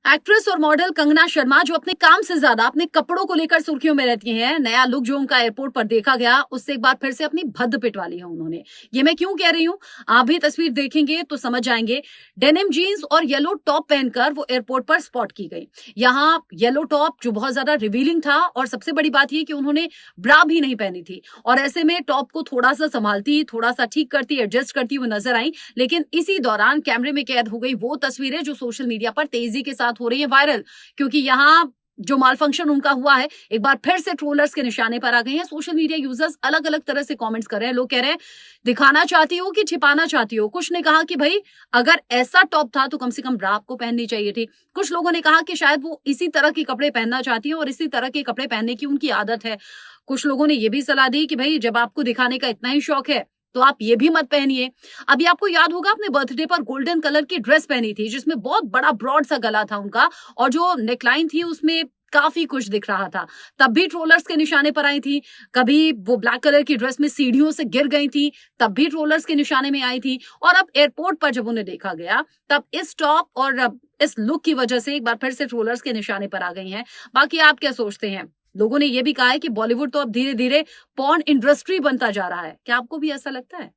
Actress और model Kangana Sharma जो अपने काम से ज्यादा अपने कपड़ों को लेकर सुर्खियों में रहती हैं, नया लुक जो उनका एयरपोर्ट पर देखा गया, उससे एक बार फिर से अपनी भद्द पिटवा ली है उन्होंने। ये मैं क्यों कह रही हूँ, आप भी तस्वीर देखेंगे तो समझ जाएंगे। डेनिम जीन्स और येलो टॉप पहनकर वो एयरपोर्ट पर स्पॉट की गई। यहाँ येलो टॉप जो बहुत ज्यादा रिवीलिंग था, और सबसे बड़ी बात ये कि उन्होंने ब्रा भी नहीं पहनी थी, और ऐसे में टॉप को थोड़ा सा संभालती, थोड़ा सा ठीक करती, एडजस्ट करती हुई नजर आई। लेकिन इसी दौरान कैमरे में कैद हो गई वो तस्वीरें जो सोशल मीडिया पर तेजी के साथ हो रही है वायरल। क्योंकि यहाँ जो माल फंक्शन उनका हुआ है, एक बार फिर से ट्रोलर्स के निशाने पर आ गए हैं। सोशल मीडिया यूजर्स अलग अलग तरह से कमेंट्स कर रहे हैं। लोग कह रहे हैं, दिखाना चाहती हो कि छिपाना चाहती हो। कुछ ने कहा कि भाई, अगर ऐसा टॉप था तो कम से कम ब्रा आपको पहननी चाहिए थी। कुछ लोगों ने कहा कि शायद वो इसी तरह के कपड़े पहनना चाहती है और इसी तरह के कपड़े पहनने की उनकी आदत है। कुछ लोगों ने यह भी सलाह दी कि भाई, जब आपको दिखाने का इतना ही शौक है तो आप ये भी मत पहनिए। अभी आपको याद होगा, अपने बर्थडे पर गोल्डन कलर की ड्रेस पहनी थी जिसमें बहुत बड़ा ब्रॉड सा गला था उनका, और जो नेकलाइन थी उसमें काफी कुछ दिख रहा था। तब भी ट्रोलर्स के निशाने पर आई थी। कभी वो ब्लैक कलर की ड्रेस में सीढ़ियों से गिर गई थी, तब भी ट्रोलर्स के निशाने में आई थी। और अब एयरपोर्ट पर जब उन्हें देखा गया, तब इस टॉप और इस लुक की वजह से एक बार फिर से ट्रोलर्स के निशाने पर आ गई हैं। बाकी आप क्या सोचते हैं? लोगों ने यह भी कहा है कि बॉलीवुड तो अब धीरे धीरे पॉर्न इंडस्ट्री बनता जा रहा है। क्या आपको भी ऐसा लगता है?